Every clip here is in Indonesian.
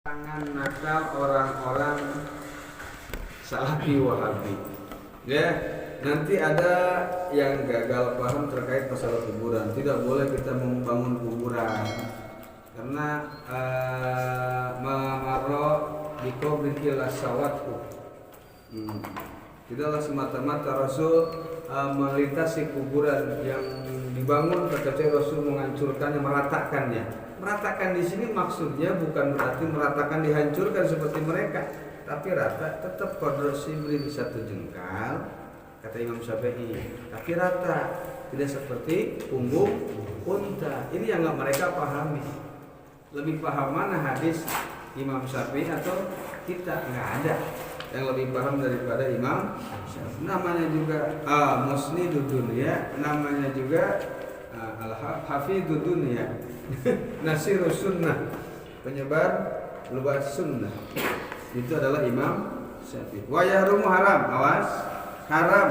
Jangan nakal orang-orang Salafi Wahabi. Ya, nanti ada yang gagal paham terkait masalah kuburan. Tidak boleh kita membangun kuburan karena maro bikobrikil asawatku. Tidaklah semata-mata Rasul melintasi kuburan yang dibangun, kecuali Rasul menghancurkannya, meratakannya. Meratakan di sini maksudnya bukan berarti meratakan dihancurkan seperti mereka, tapi rata tetap qadra sibrin satu jengkal kata Imam Syafi'i, tapi rata, tidak seperti punggung unta. Ini yang nggak mereka pahami. Lebih paham mana hadis Imam Syafi'i atau kita? Nggak ada yang lebih paham daripada Imam Syafi'i. Namanya juga musnidud dunya, namanya juga al-hafidud dunya. Nasirus sunnah, penyebar luas sunnah, itu adalah Imam Syafi'i. Wa yahrumu haram, awas, haram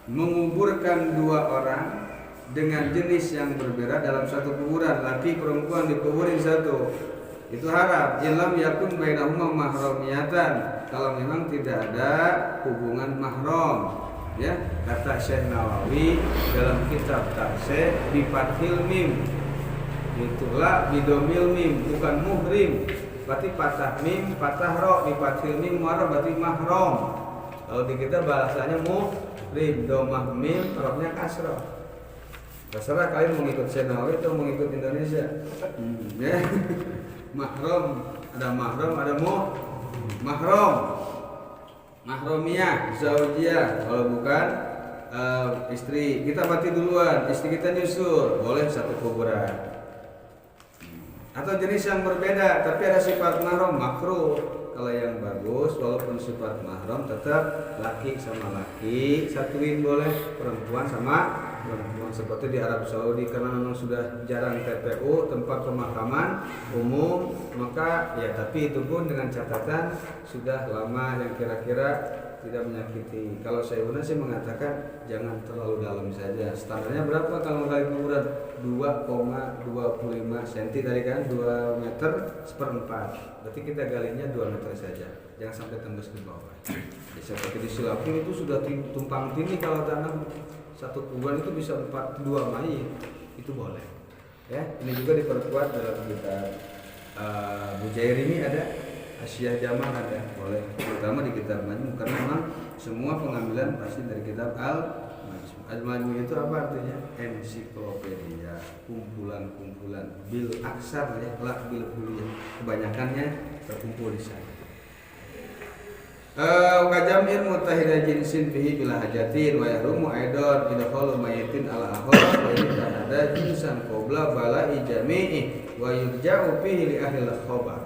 menguburkan dua orang dengan jenis yang berbeda dalam satu kuburan. Laki perempuan dikuburin satu, itu haram. Ilam yakun bainahuma mahramiyatan, kalau memang tidak ada hubungan mahram. Ya, kata Syekh Nawawi dalam kitab Tafsir bi fathil mim, itulah bidomil mim, bukan muhrim. Berarti patah mim, patah ro, bi fathil mim muarab berarti mahram. Kalau di kita bahasanya muhrim, domah mim, roknya kasroh. Terserah kalian mengikut Syekh Nawawi atau mengikut Indonesia. Ya. Mahram, ada mahram, ada mahram. Mahromiyah, zaujiyah. Kalau bukan istri, kita mati duluan, istri kita nyusul, boleh satu kuburan. Atau jenis yang berbeda tapi ada sifat mahram, makruh. Kalau yang bagus walaupun sifat mahram tetap laki sama laki satuin, boleh perempuan sama perempuan, seperti di Arab Saudi karena memang sudah jarang TPU, tempat pemakaman umum, maka ya tapi itu pun dengan catatan sudah lama yang kira-kira tidak menyakiti. Kalau saya sih mengatakan jangan terlalu dalam saja. Standarnya berapa kalau menggali kuburan? 2,25 cm tadi kan, 2 meter seperempat. Berarti kita galinya 2 meter saja. Jangan sampai tembus ke bawah. Ya, seperti di Sulawesi itu sudah tumpang tindih kalau tanam satu kuburan itu bisa 42 mayit, itu boleh. Ya, ini juga diperkuat dalam kitab Bujairimi ada, Asyah Jamal ada, boleh. Terutama di kitab Majmu, karena memang semua pengambilan pasti dari kitab Al-Majmu. Al-Majmu itu apa artinya? Ensiklopedia, kumpulan-kumpulan bil aksar ya, la bil kuliah. Kebanyakannya terkumpul di sana. Kajamir mutahida jinsin bihi bila hajatin wa yahrumu aidon idakhalu mayitin ala ahor wa ada jinsan qabla bala'i jami'i wa yurja'u fihi li ahli al-khabar.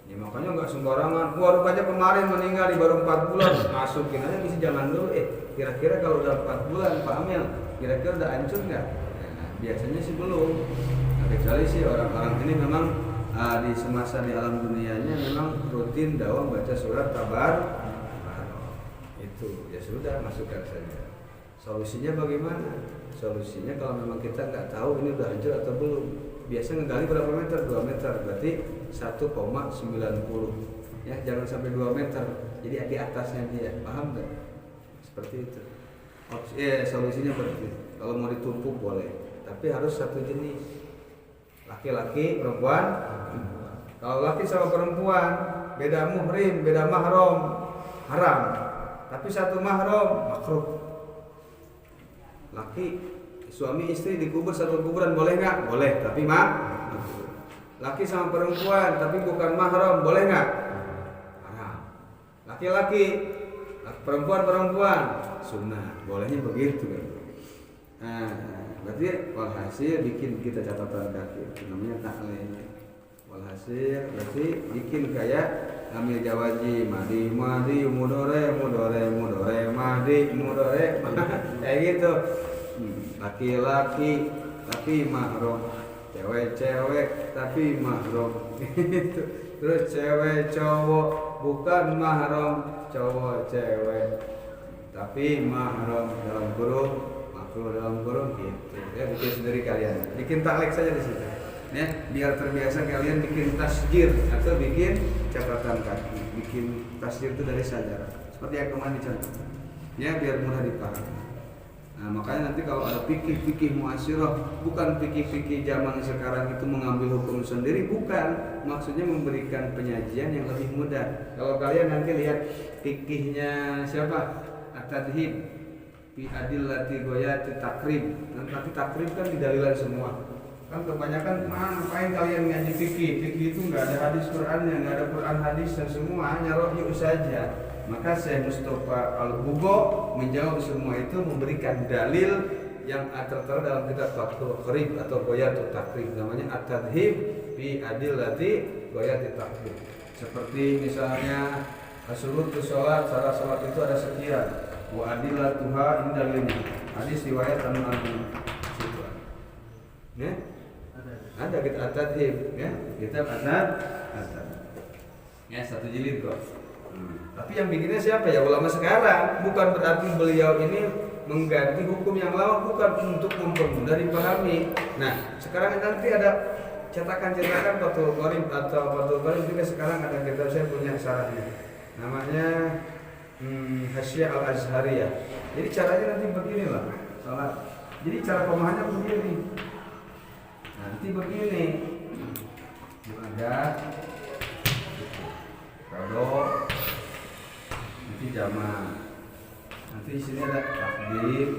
Ya makanya enggak sembarangan. Wah, rupanya kemarin meninggal di baru 4 bulan, masukin aja bisa jangan dulu. Kira-kira kalau udah 4 bulan Pak Amil, kira-kira udah hancur enggak? Nah, biasanya sih belum. Nah, kecuali sih orang-orang ini memang di semasa di alam dunianya memang rutin dawam baca surat tabar, itu ya sudah masukkan saja. Solusinya bagaimana? Solusinya kalau memang kita nggak tahu ini udah hancur atau belum, biasa ngegali berapa meter? 2 meter, berarti 1,90 ya, jangan sampai 2 meter, jadi di atasnya dia, paham nggak? Seperti itu. Solusinya seperti itu. Kalau mau ditumpuk boleh, tapi harus satu jenis. Laki-laki, perempuan. Kalau laki sama perempuan beda muhrim, beda mahram, haram. Tapi satu mahram, makruh. Laki, suami istri dikubur satu kuburan boleh nggak? Boleh, tapi makruh. Laki sama perempuan tapi bukan mahram, boleh nggak? Haram. Laki-laki, perempuan sunnah, bolehnya begitu kan? Berarti walhasil bikin kita catatan kaki, namanya taklid. Walhasil berarti bikin kayak amil jawaji madi mudore madi mudore kayak gitu. Laki-laki tapi mahram, cewek-cewek tapi mahram gitu. Terus cewek cowok bukan mahram, cowok cewek tapi mahram dalam kurung dalam kurung gitu ya, bikin sendiri kalian, bikin taklek saja di situ. ya, biar terbiasa kalian bikin tasjir atau bikin catatan kaki. Bikin tasjir itu dari sajaran seperti yang kemarin dicontohkan ya, biar mudah dipahami. Nah, makanya nanti kalau ada fikih mu'asyirah, bukan fikih zaman sekarang itu mengambil hukum sendiri, bukan. Maksudnya memberikan penyajian yang lebih mudah. Kalau kalian nanti lihat fikihnya siapa? At-Tadhib fi adillati ghayati takrib. Nanti takrib kan didalilan semua. Kan kebanyakan ngapain kalian ngaji fikih? Fikih itu enggak ada hadis Qur'annya, enggak ada Qur'an hadisnya, semua hanya rohyu saja. Maka Syekh Mustafa Al-Bugo menjawab semua itu, memberikan dalil yang tertera dalam kitab Fathul Qarib atau Ghayatul Takrib, namanya At-Tadhib fi Adillati Ghayatit Takrib. Seperti misalnya syurutus salat, syarat salat itu ada sekian. Wa adillatuha ini dalilnya. Hadis riwayat An-Nabi. Situ. Ya? Ada kita At-Tadhib, ya. Kita At-Tadhib. Ya, satu jilid kok. Tapi yang bikinnya siapa ya? Ulama sekarang. Bukan berarti beliau ini mengganti hukum yang lama, bukan, untuk mempermudah dipahami. Nah, sekarang nanti ada cetakan-cetakan Fathul Qarib atau Fathul Qarib juga sekarang ada, kitab saya punya syarahnya. Namanya Hasyiah Al-Azhariyah. Jadi caranya nanti beginilah salat. Jadi cara pemahamannya begini. Nanti begini. Ada kodok, nanti jamaah, nanti di sini ada takdim.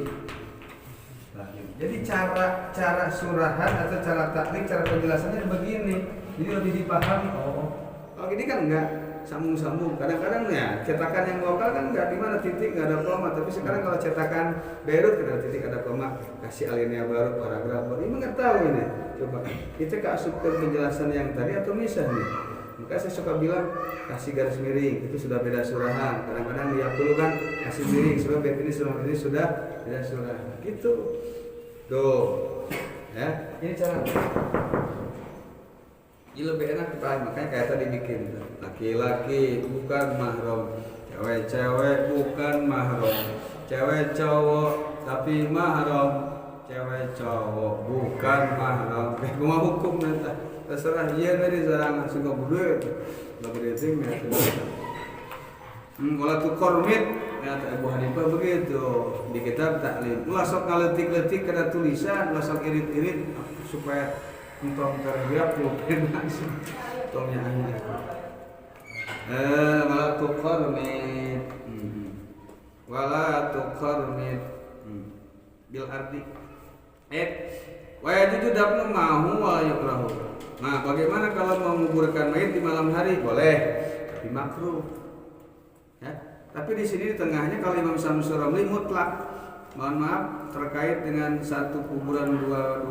Jadi cara surahan atau cara taklim, cara penjelasannya begini. Jadi lebih dipahami. Kalau gini kan enggak sambung-sambung. Kadang-kadang ya cetakan yang lokal kan enggak, di mana titik enggak ada koma. Tapi sekarang kalau cetakan Beirut ada titik, ada koma, kasih alinea baru, paragraf baru. Ini enggak tahu ini. Coba kita keasupkan penjelasan yang tadi atau misah nih. Maka saya suka bilang kasih garis miring, itu sudah beda surahan. Kadang-kadang dia dulu kan kasih miring, sebab bait ini surah ini sudah beda surah. Gitu. Tuh. Ya, ini cara. Ini lebih enak dipahami, makanya kayak tadi bikin. Laki-laki bukan mahram, cewek-cewek bukan mahram, cewek cowok tapi mahram, cewek cowok bukan mahram. Cuma hukum nanti. Terserah dia dari serangan suka berduit, nggak berdasing ya. Wala tuqarmit, kata Abu Hanifah begitu di kitab Taklim. Ulah sok ngaletik-letik kada tulisan, ulah sok irit-irit supaya entong terbiak lupain langsung. Tongnya hanya. Wala tuqarmit, wala tuqarmit bil ardi. Wa yajudu dafnu ma'hu wa yukrahu. Nah, bagaimana kalau menguburkan mayit di malam hari? Boleh, tapi makruh. Ya, tapi di sini di tengahnya kalau Imam Syamsul Ramli mutlak. Mohon maaf, terkait dengan satu kuburan dua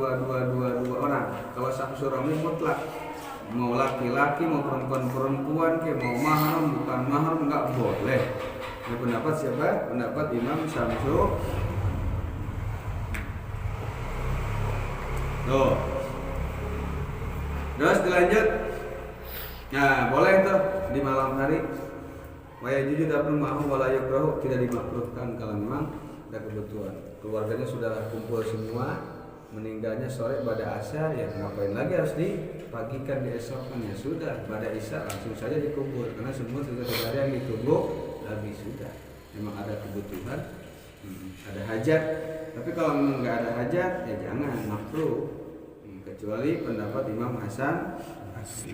orang. Kalau Syamsul Ramli mutlak, mau laki-laki mau perempuan mau mahram bukan mahram enggak boleh. Ini pendapat siapa? Pendapat Imam Syamsul. Tuh. Terus dilanjut. Nah, boleh tuh di malam hari. Wa yajuju dafnu ma'hu wa la yukrahu, tidak dimakruhkan kalau memang ada kebutuhan. Keluarganya sudah kumpul semua, meninggalnya sore pada asar, ya ngapain lagi harus dipagikan diesokkan, ya sudah pada isya langsung saja dikubur karena semua sudah tidak ada yang ditunggu lagi, sudah. Memang ada kebutuhan, ada hajat. Tapi kalau memang nggak ada hajat, ya jangan, makruh. Kecuali pendapat Imam Hasan Basri.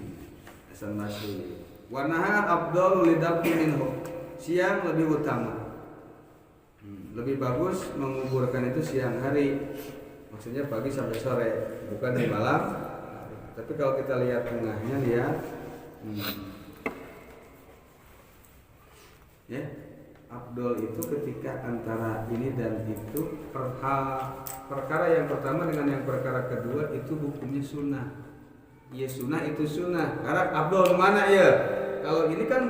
Wa nahar afdalu lidafni minhu. Siang lebih utama. Lebih bagus menguburkan itu siang hari. Maksudnya pagi sampai sore, bukan di malam. Tapi kalau kita lihat tengahnya, lihat ya, afdal itu ketika antara ini dan itu, perkara yang pertama dengan yang perkara kedua itu hukumnya sunnah. Ya sunnah itu sunnah. Karena afdal mana ya? Kalau ini kan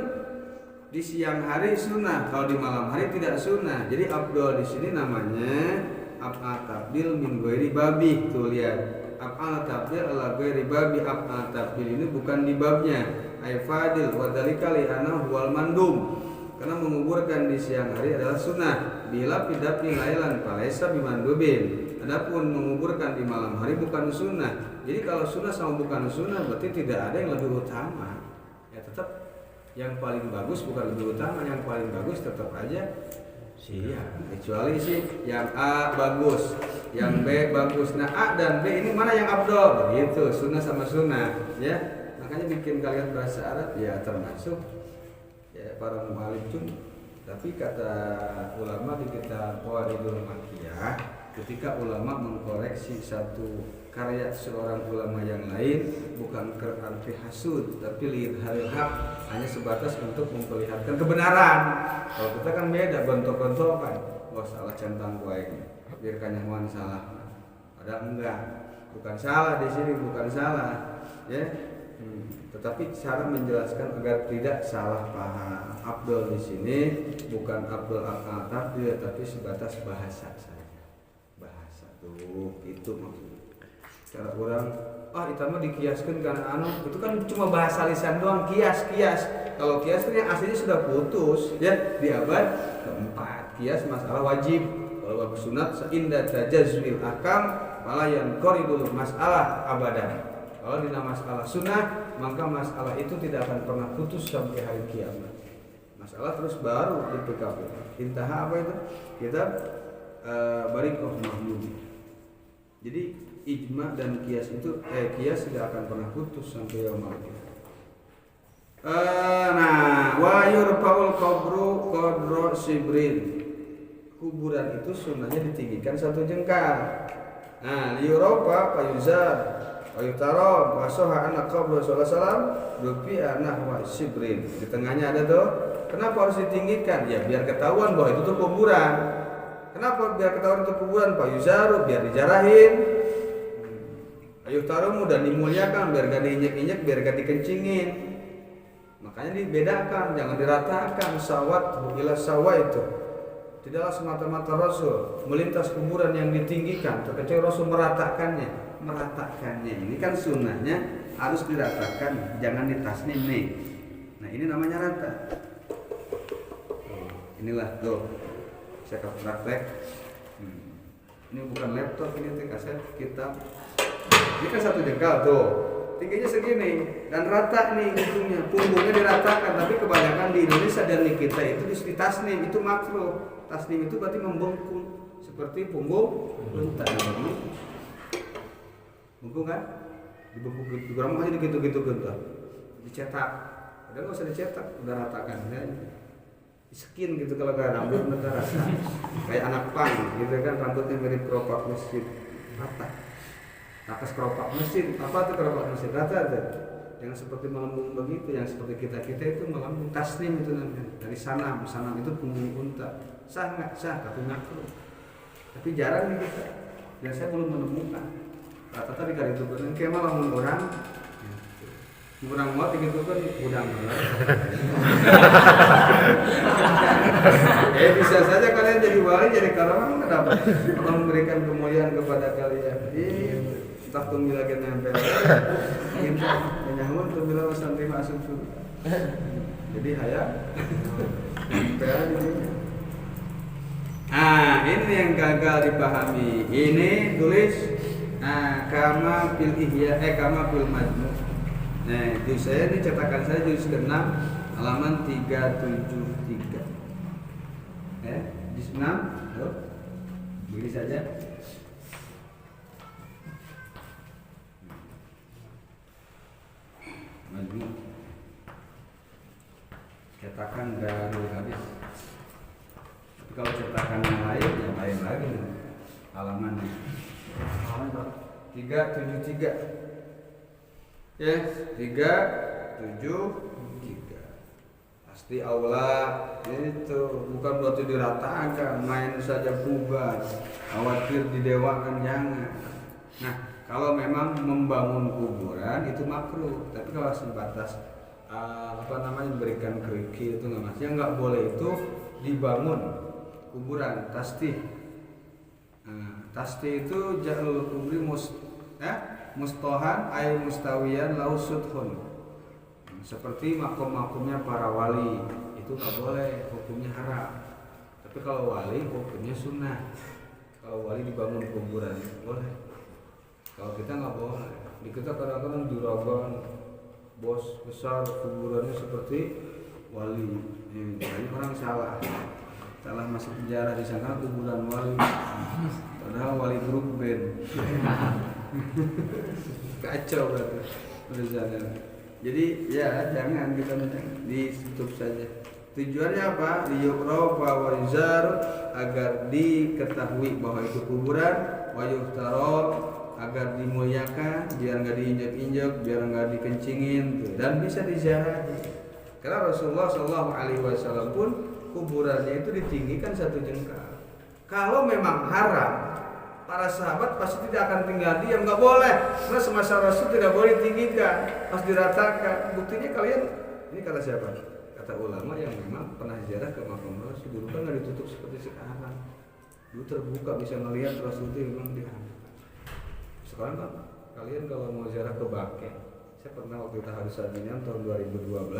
di siang hari sunnah, kalau di malam hari tidak sunnah. Jadi afdal di sini namanya af'al tabdil min ghairi babi. Tuh lihat, af'al tabdil ala ghairi babi. Af'al tabdil ini bukan di babnya. Ai fadil wa dzalika li annahu wal mandum. karena menguburkan di siang hari adalah sunnah. Bila pidapi lailan falaisa bimandubin. Adapun menguburkan di malam hari bukan sunnah. Jadi kalau sunnah sama bukan sunnah berarti tidak ada yang lebih utama. Ya tetap yang paling bagus bukan lebih utama, yang paling bagus tetap aja iya. Kecuali sih yang A bagus, yang B bagus. Nah A dan B ini mana yang afdol? Begitu, sunnah sama sunnah, ya. Makanya bikin kalian bahasa Arab ya termasuk ya para mu'allim. Tapi kata ulama di kitab Qawaidul Makkiyah, ketika ulama mengkoreksi satu karya seorang ulama yang lain bukan berarti hasud, tapi lidharil haq, hanya sebatas untuk memperlihatkan kebenaran. Kalau kita kan beda, gontok-gontokan. Wah salah centang gua ini, biar kanyawan salah. Padahal enggak, bukan salah di sini, bukan salah, ya. Tetapi cara menjelaskan agar tidak salah paham. Afdol di sini bukan afdol akal takdir, tapi sebatas bahasa saja. Bahasa tuh itu maksudnya. Cara orang, itu mah dikiaskan karena itu kan cuma bahasa lisan doang, kias. Kalau kias kan yang aslinya sudah putus, ya di abad keempat. Kias masalah wajib. Kalau bab sunat seinda tajazzuil akam malah yang koridul masalah abadan. Kalau di masalah sunnah, maka masalah itu tidak akan pernah putus sampai hari kiamat. Masalah terus baru di PKP. Intaha apa itu? Kita Bariqah Mahmudi. Jadi ijma dan kias itu kias tidak akan pernah putus sampai yaumul qiyamah. Nah, wa yurfa'ul qabru qadra sibrin. Kuburan itu sunnahnya ditinggikan 1 jengkal. Nah, liurofa payuzar Ayutaro wasoha anak qabru sallallahu alaihi wasallam rupiah nahwa sibrin. Di tengahnya ada tuh. Kenapa harus ditinggikan? Ya biar ketahuan bahwa itu tuh kuburan. Kenapa biar ketahuan itu kuburan? Pak Yuzaru biar dijarahin. Ayutaro mudah dimuliakan, biar gak diinjek-injek, biar gak dikencingin. Makanya dibedakan, jangan diratakan. Sawat ila sawa itu. Tidaklah semata-mata Rasul melintas kuburan yang ditinggikan, terkecuali Rasul meratakannya. Ini kan sunnahnya harus diratakan, jangan ditasnim nih. Nah ini namanya rata. Inilah tuh saya praktek. Ini bukan laptop, ini kaset kitab. Ini kan 1 jengkal tuh, tingginya segini dan rata nih ujungnya, punggungnya diratakan. Tapi kebanyakan di Indonesia dan di kita itu ditasnim, itu makruh. Tasnim itu berarti membengkung seperti punggung unta. Bengkung kan? Dibengkung gitu, aja gitu gentar. Dicetak. Padahal nggak usah dicetak, udah ratakan. Skin gitu kalau gak rambut udah rata. Kayak anak pang gitu kan, rambutnya mirip keropak masjid. Rata. Nakas keropak masjid. Apa tuh keropak masjid? Rata tuh. Yang seperti melambung begitu, yang seperti kita itu melambung. Tasnim itu namanya. Dari sanam itu punggung unta. Sah nggak? Sah, tapi makruh. Tapi jarang nih kita. Dan saya belum menemukan. Rata-rata di kali itu kan kayak malah orang mau gitu kan udang. Bisa saja kalian jadi wali, jadi karawang, kenapa? Allah memberikan kemuliaan kepada kalian. Entah tumbil lagi nempel. Kita menyamun tumbil santri masuk surga. Jadi hayat. Nempel ini. Ini yang gagal dipahami. Ini tulis kama fil ihya kama fil majmu'. Nah, itu saya ini cetakan saya juz ke-6 halaman 373. Juz 6, beli saja. Majmu'. Cetakan Darul Hadis. Tapi kalau cetakan yang lain lagi halamannya. 373. Ya, 373. Pasti aula itu bukan berarti diratakan, main saja bubar. Khawatir didewakan jangan. Nah, kalau memang membangun kuburan itu makruh, tapi kalau sebatas memberikan kerikil itu nggak maksudnya nggak boleh itu dibangun kuburan tasdih. Tasdih itu jalul kubri mustohan ay mustawiyan lau sudhun. Seperti makom-makomnya para wali itu nggak boleh, hukumnya haram. Tapi kalau wali hukumnya sunnah. Kalau wali dibangun kuburan boleh. Kalau kita nggak boleh. Di kita kadang-kadang juragan bos besar kuburannya seperti wali. Ini orang salah masuk penjara di sana kuburan wali. Padahal wali grup band. Kacau berarti urusannya. Jadi ya jangan kita ditutup saja. Tujuannya apa? Liyuqrafa wa yuzar, agar diketahui bahwa itu kuburan, wa yuhtara, agar dimuliakan, biar enggak diinjak-injak, biar enggak dikencingin tuh, dan bisa diziarahi. Karena Rasulullah Shallallahu Alaihi Wasallam pun kuburannya itu ditinggikan 1 jengkal. Kalau memang haram, para sahabat pasti tidak akan tinggal diam, nggak boleh. Karena semasa Rasul tidak boleh ditinggikan, harus diratakan. Buktinya kalian, ini kata siapa? Kata ulama yang memang pernah ziarah ke makam Rasul. Dulu kan nggak ditutup seperti sekarang. Dulu terbuka, bisa melihat Rasul itu memang diangkat. Sekarang kan kalian kalau mau ziarah ke Bake, saya pernah waktu Taharus Sabinian tahun 2012.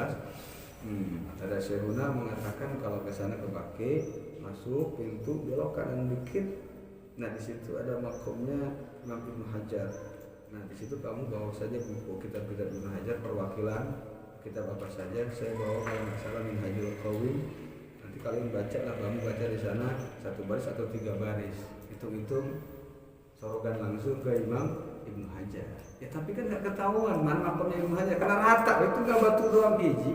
Ada Syekhuna mengatakan kalau ke sana ke Bake, masuk pintu belok kanan dikit. Nah di situ ada makomnya Imam Ibnu Hajar. Nah di situ kamu bawa saja buku kitab-kitab Ibnu Hajar, perwakilan kitab apa saja. Saya bawa kalau nggak salah Minhajul Qawim. Nanti kalian baca lah, kamu baca di sana 1 baris atau 3 baris. Hitung-hitung sorogan langsung ke Imam Ibnu Hajar. Ya tapi kan nggak ketahuan mana makomnya Ibnu Hajar karena rata, itu nggak batu doang biji.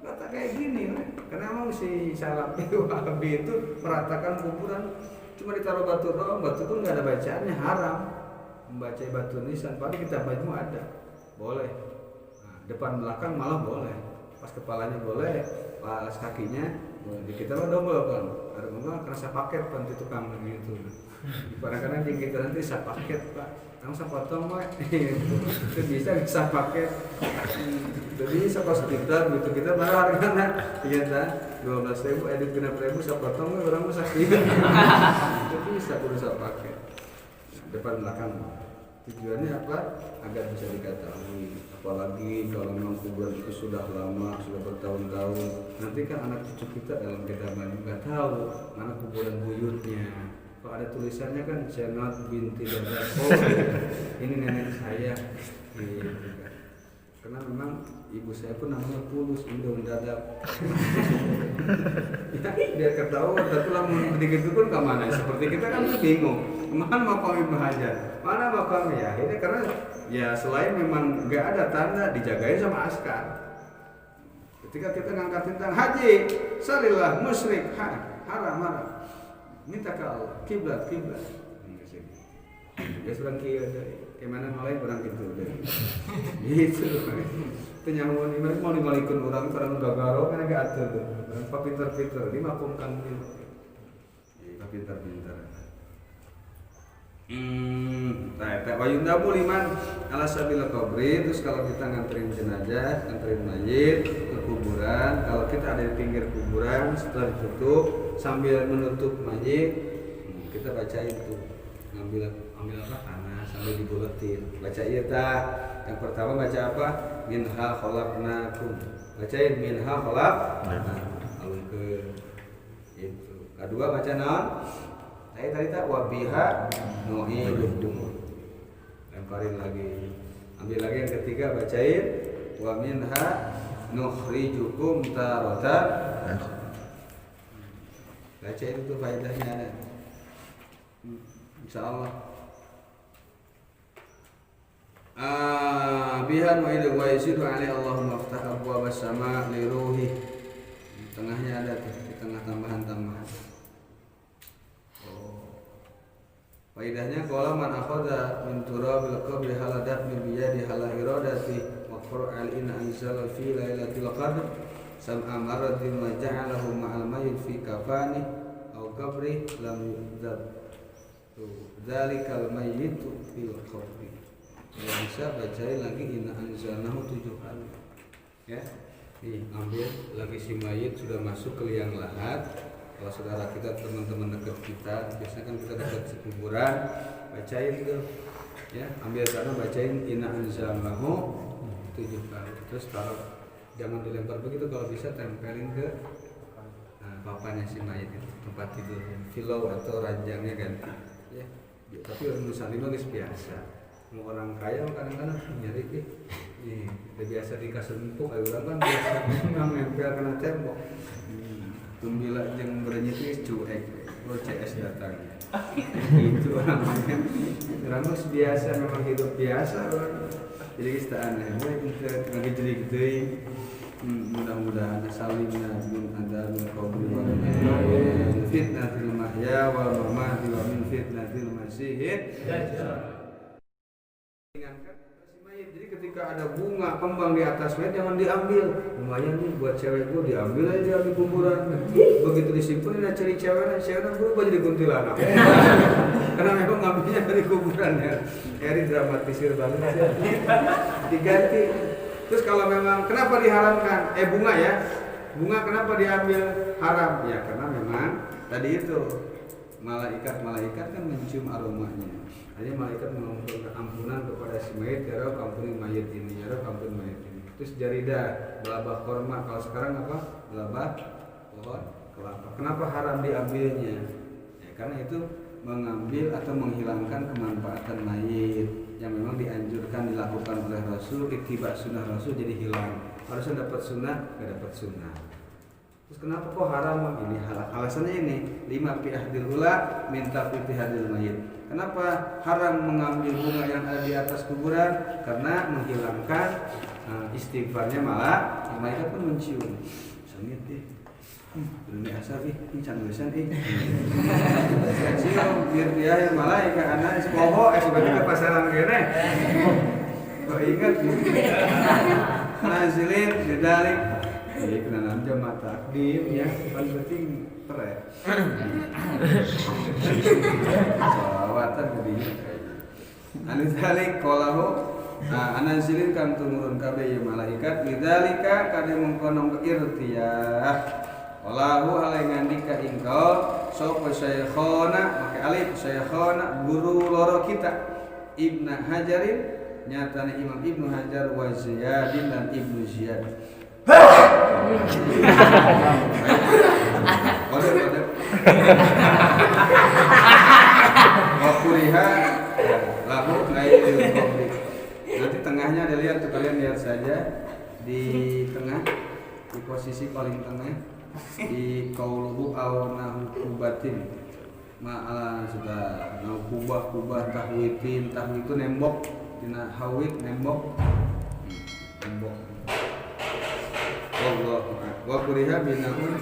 Rata kayak gini, karena emang si Salafi Wahabi itu meratakan kuburan. Cuma ditaruh batu doang, batu pun nggak ada bacaannya, haram. Membaca batu nisan, paling kita baju ada, boleh. Nah, depan belakang malah boleh. Pas kepalanya boleh, pas kakinya boleh. Di kita mah double kan, ada memang kerasa paket kan di tukang gitu. Kadang-kadang di kita nanti sa paket pak, kamu sa potong pak, itu bisa paket. Jadi sekos kita gitu, kita malah harganya ternyata 12.000, edit 6.000, sa potong orang mah sakit. Itu bisa berusaha pakai. Depan belakang. Tujuannya apa? Agar bisa diketahui. Apalagi kalau memang kuburan itu sudah lama, sudah bertahun-tahun. Nanti kan anak cucu kita dalam kedaman nggak tahu mana kuburan buyutnya. Kalau ada tulisannya kan Senat binti Dadap. Oh, ini nenek saya. Gitu kan. Karena memang ibu saya pun namanya Pulus Indung Dadap. Ya, dia ketahuan, tapi lamun begitu pun ke mana? Seperti kita kan bingung. Mana makam Ibnu Hajar? Mana makamnya? Ini karena ya selain memang nggak ada tanda, dijagain sama askar. Ketika kita ngangkatin tentang haji, salillah musyrik, haram. Minta ke Allah, kiblat. Ya surang kieu deui. Kemana mulai orang gitu deh. Gitu. Penyamun ini mau dimalikun orang karena gagaro kan agak atur tuh. Pak pinter-pinter di makom kang ini. Pak pinter-pinter. Tak wayundabu liman ala sabil qabri. Terus kalau kita nganterin jenazah, nganterin mayit ke kuburan, kalau kita ada di pinggir kuburan setelah ditutup sambil menutup mayit, kita baca itu. Ambil apa? Tanah sambil dibuletin. Baca iya tak. Yang pertama baca apa? Minha khalaqnakum. Bacain minha khalaqnakum. Itu. Kedua baca naon? Tadi tak wabiha nu'idukum. Lemparin lagi. Ambil lagi yang ketiga bacain wa minha nukhrijukum taratan. Bacain itu faedahnya ada. Insyaallah. Bihan wa idu wa yasidu alaihi Allahumma ftah abwaab as-sama' li ruhi. Di tengahnya ada tuh, di tengah tambahan-tambahan. Faedahnya qala man akhadha min turabil qabri haladat min biyadi hala iradati wa qur'al in anzala fi lailatul qadr sam'a maradin wa ja'alahu ma'al mayyit fi kafani aw qabri lam yudzab. Dzalikal mayyitu fil qabri. Kalau bisa bacain lagi inna anzalnahu 7 kali. Ya. Nih, ambil lagi si mayit sudah masuk ke liang lahat. Kalau saudara kita, teman-teman dekat kita, biasanya kan kita dekat di kuburan, bacain tuh. Ya, ambil sana bacain inna anzalnahu 7 kali. Terus taruh jangan dilempar begitu, kalau bisa tempelin ke papannya si mayat itu, tempat tidur, pillow atau ranjangnya ganti ya. Tapi orang Nusantara guys biasa, mau orang kaya kadang-kadang nyari udah biasa di kasur empuk, orang kan biasa nempel kena tembok. Tumbila jeung berenyit cuek, lo CS datang. Itu namanya. Orang biasa, memang hidup biasa orang. Jadi kita aneh, kita lagi jadi gitu. Mudah-mudahan salimna min adzabul qabri wa min fitnatil mahya wal mamati wa min fitnatil masiihid dajjal. Ingatkan si mayit. Jadi ketika ada bunga kembang di atas mayit jangan diambil. Lumayan nih buat cewek gua, diambil aja di kuburan. Begitu disimpan ada cari ceweknya berubah jadi kuntilanak. Karena memang ngambilnya dari kuburan ya. Eri dramatisir banget ya. Diganti. Terus kalau memang kenapa diharamkan? Bunga ya. Bunga kenapa diambil haram? Ya karena memang tadi itu malaikat kan mencium aromanya. Jadi malaikat memohon ampunan kepada si mayit, ya Rabb ampuni mayit ini, ya Rabb ampuni mayit ini. Terus jarida, belabah korma, kalau sekarang apa? Belabah pohon kelapa. Kenapa haram diambilnya? Ya karena itu mengambil atau menghilangkan kemanfaatan mayit yang memang dianjurkan dilakukan oleh Rasul. Ittiba sunnah Rasul jadi hilang. Harusnya dapat sunnah, gak dapat sunnah. Terus kenapa kok haram? Ini alasannya ini 5 fi ahdil ula minta fi hadil mayit. Kenapa haram mengambil bunga yang ada di atas kuburan? Karena menghilangkan istighfarnya, malah mayit pun mencium. Sengit deh. Ini asal ini candusan saya cium biar dia yang malaikat anak sepoho sebagai ke pasaran gini. Kok ingat nazilin dedalik jadi kenalan jamaah takdim ya, paling penting keren salawatan gedinya anu dalik qalahu anazilin kan tumurun kabeh malaikat lidzalika kade mengkono irtiyah wallahu alai ngandika ingkau sapa syekhona make alif syekhona guru loro kita Ibnu Hajarin nyatane Imam Ibnu Hajar wa Ziyadin dan Ibnu Ziyad. Wa kuriha lahu ghairil qabli. Nanti tengahnya ada lihat tuh, kalian lihat saja di tengah, di posisi paling tengah. Di qauluhu aw nahubatin ma'ala sudah nahubah tahwitin itu nembok dina hawit nembok Allah wa kuriha binahun